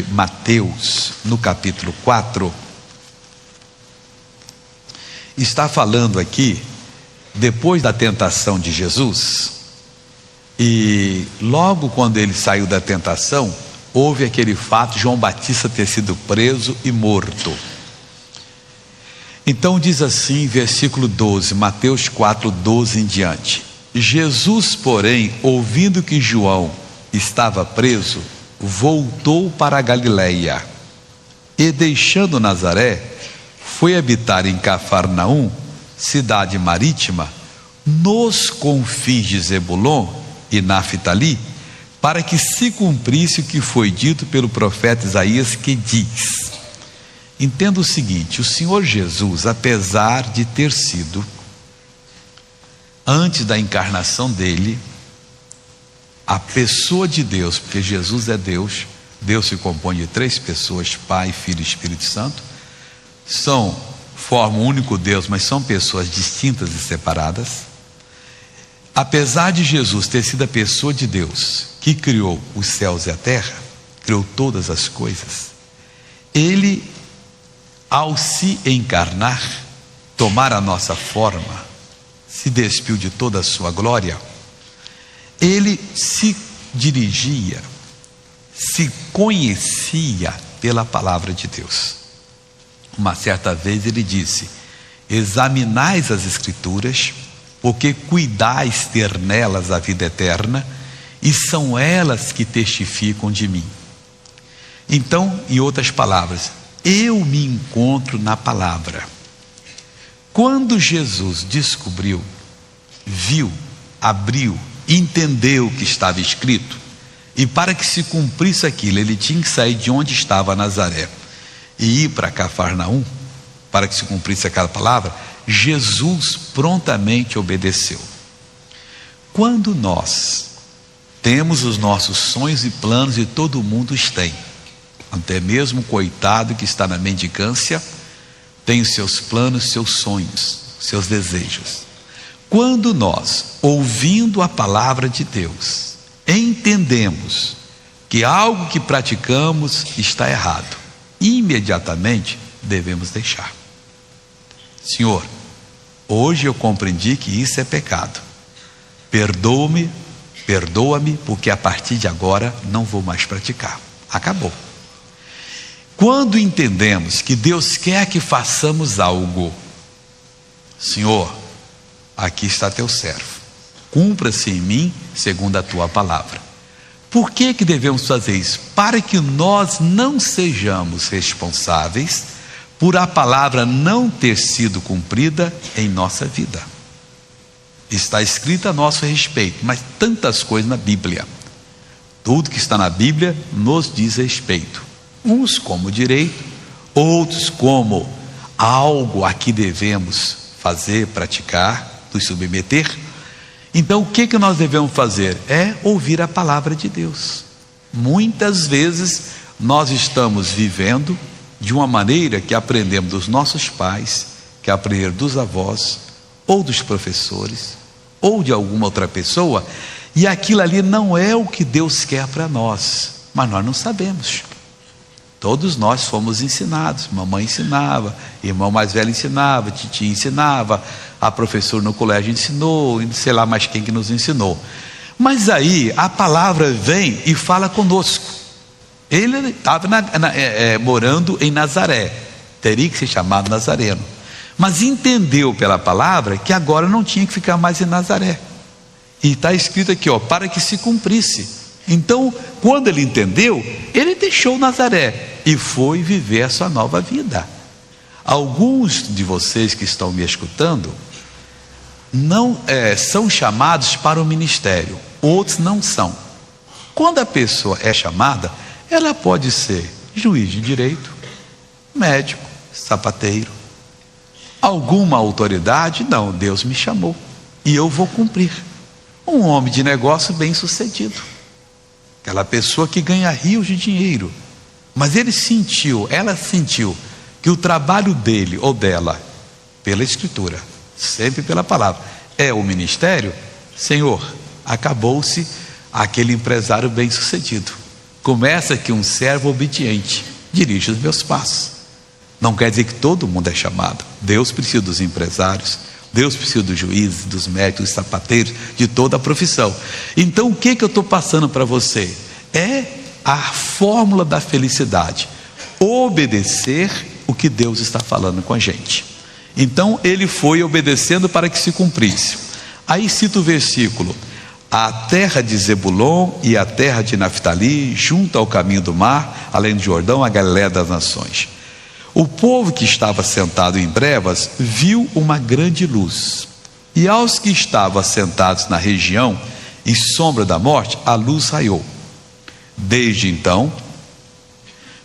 Mateus, no capítulo 4, está falando aqui, depois da tentação de Jesus, e logo quando ele saiu da tentação, houve aquele fato de João Batista ter sido preso e morto. Então diz assim, versículo 12, Mateus 4, 12 em diante: Jesus, porém, ouvindo que João estava preso, voltou para a Galileia, e deixando Nazaré, foi habitar em Cafarnaum, cidade marítima, nos confins de Zebulon e Naftali, para que se cumprisse o que foi dito pelo profeta Isaías, que diz. Entenda o seguinte: o Senhor Jesus, apesar de ter sido, antes da encarnação dele, a pessoa de Deus, porque Jesus é Deus, Deus se compõe de três pessoas, Pai, Filho e Espírito Santo, formam um único Deus, mas são pessoas distintas e separadas. Apesar de Jesus ter sido a pessoa de Deus, que criou os céus e a terra, criou todas as coisas, ele, ao se encarnar, tomar a nossa forma, se despiu de toda a sua glória, ele se dirigia, se conhecia pela palavra de Deus. Uma certa vez ele disse: examinais as escrituras, porque cuidais ter nelas a vida eterna, e são elas que testificam de mim. Então, em outras palavras, eu me encontro na palavra. Quando Jesus descobriu, viu, abriu, entendeu o que estava escrito, e para que se cumprisse aquilo, ele tinha que sair de onde estava Nazaré e ir para Cafarnaum, para que se cumprisse aquela palavra, Jesus prontamente obedeceu. Quando nós temos os nossos sonhos e planos, e todo mundo os tem, até mesmo o coitado que está na mendicância tem os seus planos, seus sonhos, seus desejos. Quando nós, ouvindo a palavra de Deus, entendemos que algo que praticamos está errado, imediatamente devemos deixar. Senhor, hoje eu compreendi que isso é pecado. Perdoa-me, porque a partir de agora não vou mais praticar. Acabou. Quando entendemos que Deus quer que façamos algo, Senhor, aqui está teu servo, cumpra-se em mim segundo a tua palavra. Por que devemos fazer isso? Para que nós não sejamos responsáveis por a palavra não ter sido cumprida em nossa vida. Está escrito a nosso respeito, mas tantas coisas na Bíblia, tudo que está na Bíblia nos diz respeito, uns como direito, outros como algo a que devemos fazer, praticar, nos submeter. Então o que nós devemos fazer? É ouvir a palavra de Deus. Muitas vezes nós estamos vivendo de uma maneira que aprendemos dos nossos pais, que aprendemos dos avós, ou dos professores, ou de alguma outra pessoa, e aquilo ali não é o que Deus quer para nós, mas nós não sabemos. Todos nós fomos ensinados, mamãe ensinava, irmão mais velho ensinava, titia ensinava, a professora no colégio ensinou, sei lá mais quem que nos ensinou. Mas aí a palavra vem e fala conosco. Ele estava morando em Nazaré, teria que ser chamado Nazareno, mas entendeu pela palavra que agora não tinha que ficar mais em Nazaré, e está escrito aqui, para que se cumprisse. Então, quando ele entendeu, ele deixou Nazaré e foi viver a sua nova vida. Alguns de vocês que estão me escutando não são chamados para o ministério, outros não são. Quando a pessoa é chamada, ela pode ser juiz de direito, médico, sapateiro, alguma autoridade. Não, Deus me chamou e eu vou cumprir. Um homem de negócio bem sucedido, aquela pessoa que ganha rios de dinheiro, mas ela sentiu que o trabalho dele ou dela, pela escritura, sempre pela palavra, é o ministério. Senhor, acabou-se aquele empresário bem sucedido, Começa que um servo obediente dirige os meus passos. Não quer dizer que todo mundo é chamado. Deus precisa dos empresários, Deus precisa dos juízes, dos médicos, dos sapateiros, de toda a profissão. Então o que eu estou passando para você? É a fórmula da felicidade: obedecer o que Deus está falando com a gente. Então ele foi obedecendo para que se cumprisse. Aí cita o versículo: a terra de Zebulon e a terra de Naftali, junto ao caminho do mar, além do Jordão, a Galiléia das nações. O povo que estava sentado em brevas viu uma grande luz, e aos que estavam sentados na região, em sombra da morte, a luz raiou. Desde então,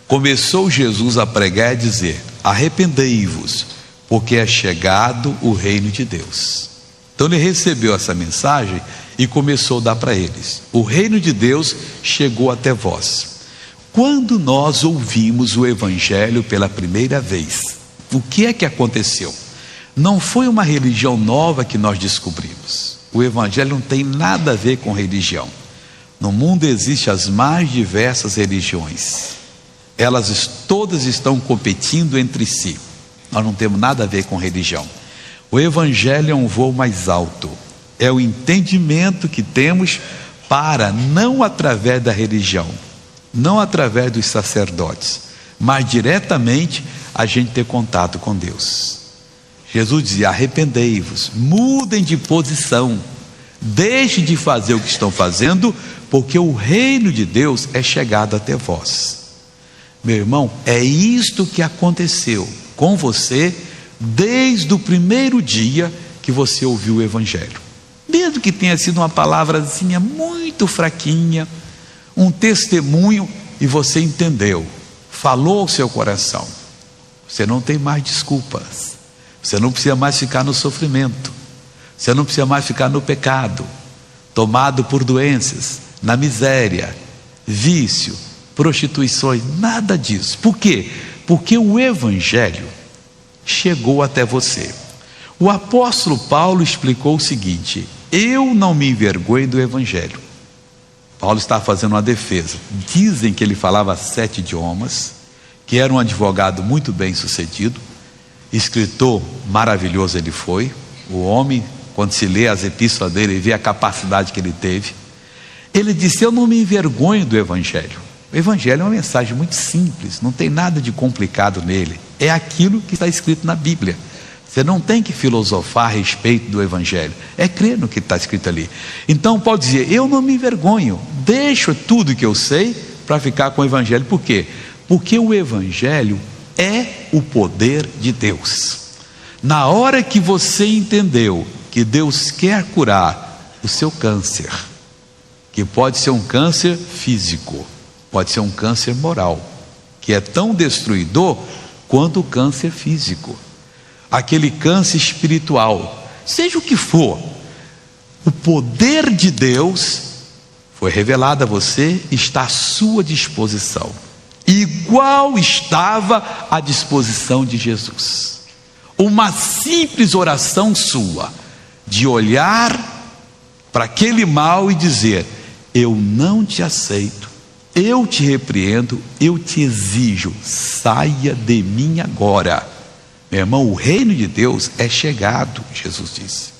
começou Jesus a pregar e dizer: arrependei-vos, porque é chegado o reino de Deus. Então ele recebeu essa mensagem e começou a dar para eles: o reino de Deus chegou até vós. Quando nós ouvimos o evangelho pela primeira vez, o que é que aconteceu? Não foi uma religião nova que nós descobrimos. O evangelho não tem nada a ver com religião. No mundo existem as mais diversas religiões. Elas todas estão competindo entre si. Nós não temos nada a ver com religião. O evangelho é um voo mais alto. É o entendimento que temos para, não através da religião, não através dos sacerdotes, mas diretamente a gente ter contato com Deus. Jesus dizia: arrependei-vos, mudem de posição, deixem de fazer o que estão fazendo, porque o reino de Deus é chegado até vós. Meu irmão, é isto que aconteceu com você desde o primeiro dia que você ouviu o evangelho. Mesmo que tenha sido uma palavrazinha muito fraquinha, um testemunho, e você entendeu, falou ao seu coração, você não tem mais desculpas, você não precisa mais ficar no sofrimento, você não precisa mais ficar no pecado, tomado por doenças, na miséria, vício, prostituições, nada disso. Por quê? Porque o evangelho chegou até você. O apóstolo Paulo explicou o seguinte: eu não me envergonho do evangelho. Paulo está fazendo uma defesa. Dizem que ele falava 7 idiomas, que era um advogado muito bem sucedido, escritor maravilhoso ele foi. O homem, quando se lê as epístolas dele e vê a capacidade que ele teve, ele disse: eu não me envergonho do evangelho. O evangelho é uma mensagem muito simples, não tem nada de complicado nele, é aquilo que está escrito na Bíblia. Você não tem que filosofar a respeito do evangelho, é crer no que está escrito ali. Então pode dizer: eu não me envergonho, deixo tudo que eu sei para ficar com o evangelho. Por quê? Porque o evangelho é o poder de Deus. Na hora que você entendeu que Deus quer curar o seu câncer, que pode ser um câncer físico, pode ser um câncer moral, que é tão destruidor quanto o câncer físico, aquele câncer espiritual, seja o que for, o poder de Deus foi revelado a você, está à sua disposição, igual estava à disposição de Jesus. Uma simples oração sua, de olhar para aquele mal e dizer: eu não te aceito, eu te repreendo, eu te exijo, saia de mim agora. Meu irmão, o reino de Deus é chegado, Jesus disse.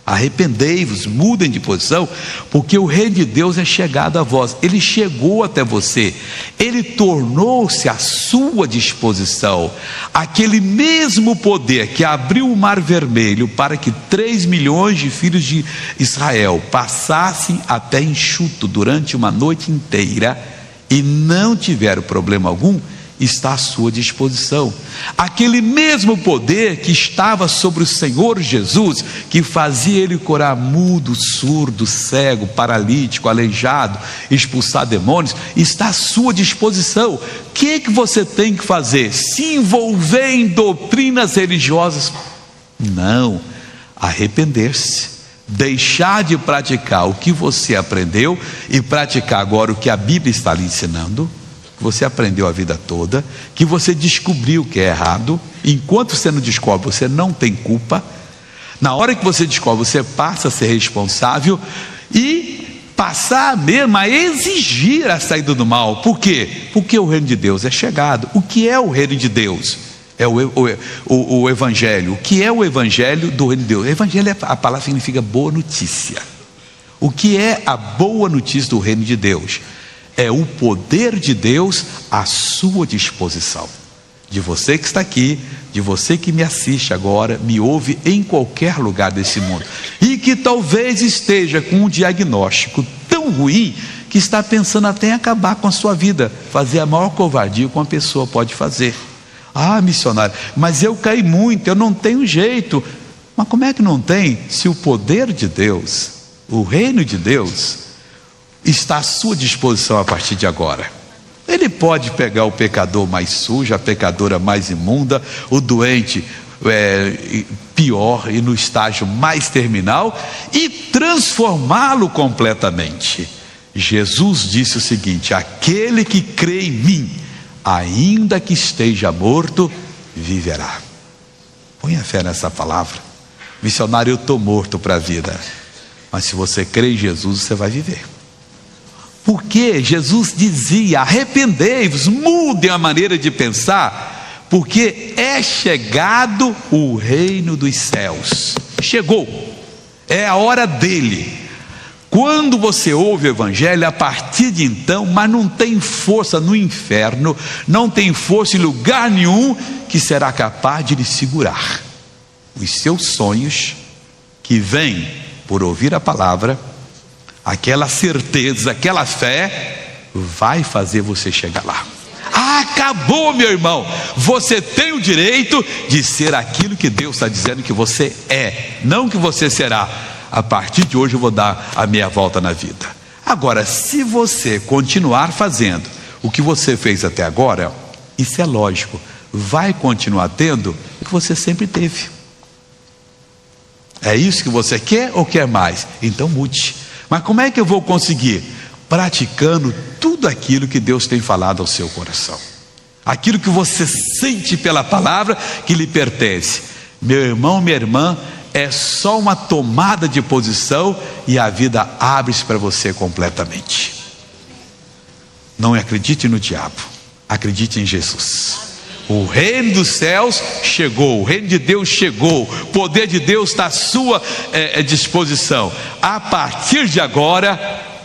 Arrependei-vos, mudem de posição, porque o reino de Deus é chegado a vós. Ele chegou até você, ele tornou-se à sua disposição. Aquele mesmo poder que abriu o mar vermelho para que 3 milhões de filhos de Israel passassem a pé enxuto durante uma noite inteira e não tiveram problema algum, está à sua disposição. Aquele mesmo poder que estava sobre o Senhor Jesus, que fazia ele curar mudo, surdo, cego, paralítico, aleijado, expulsar demônios, está à sua disposição. O que você tem que fazer? Se envolver em doutrinas religiosas? Não. Arrepender-se, deixar de praticar o que você aprendeu e praticar agora o que a Bíblia está lhe ensinando, que você aprendeu a vida toda, que você descobriu que é errado. Enquanto você não descobre, você não tem culpa. Na hora que você descobre, você passa a ser responsável e passar mesmo a exigir a saída do mal. Por quê? Porque o reino de Deus é chegado. O que é o reino de Deus? É o evangelho. O que é o evangelho do reino de Deus? Evangelho, a palavra significa boa notícia. O que é a boa notícia do reino de Deus? É o poder de Deus à sua disposição. De você que está aqui, de você que me assiste agora, me ouve em qualquer lugar desse mundo, e que talvez esteja com um diagnóstico tão ruim que está pensando até em acabar com a sua vida, fazer a maior covardia que uma pessoa pode fazer. Ah, missionário, mas eu caí muito, eu não tenho jeito. Mas como é que não tem, se o poder de Deus, o reino de Deus, está à sua disposição a partir de agora? Ele pode pegar o pecador mais sujo, a pecadora mais imunda, o doente pior e no estágio mais terminal, e transformá-lo completamente. Jesus disse o seguinte: aquele que crê em mim, ainda que esteja morto, viverá. Ponha fé nessa palavra. Missionário, eu estou morto para a vida, mas se você crê em Jesus, você vai viver. Porque Jesus dizia: arrependei-vos, mudem a maneira de pensar, porque é chegado o reino dos céus. Chegou, é a hora dele. Quando você ouve o evangelho, a partir de então, mas não tem força no inferno, não tem força em lugar nenhum que será capaz de lhe segurar. Os seus sonhos, que vêm por ouvir a palavra, aquela certeza, aquela fé, vai fazer você chegar lá. Acabou, meu irmão. Você tem o direito de ser aquilo que Deus está dizendo que você é, não que você será. A partir de hoje eu vou dar a meia volta na vida. Agora, se você continuar fazendo o que você fez até agora, isso é lógico, vai continuar tendo o que você sempre teve. É isso que você quer ou quer mais? Então mude. Mas como é que eu vou conseguir? Praticando tudo aquilo que Deus tem falado ao seu coração, aquilo que você sente pela palavra que lhe pertence. Meu irmão, minha irmã, é só uma tomada de posição e a vida abre-se para você completamente. Não acredite no diabo, acredite em Jesus. O reino dos céus chegou, o reino de Deus chegou, o poder de Deus está à sua disposição. A partir de agora,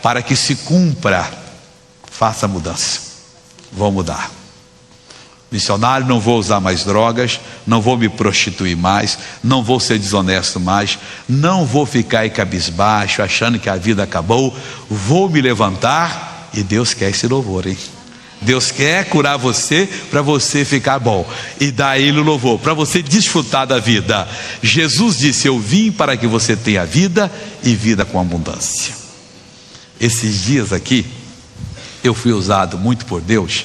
para que se cumpra, faça a mudança. Vou mudar. Missionário, não vou usar mais drogas, não vou me prostituir mais, não vou ser desonesto mais, não vou ficar aí cabisbaixo, achando que a vida acabou. Vou me levantar, e Deus quer esse louvor, hein? Deus quer curar você para você ficar bom, e dar Ele o louvor, para você desfrutar da vida. Jesus disse: eu vim para que você tenha vida e vida com abundância. Esses dias aqui, eu fui usado muito por Deus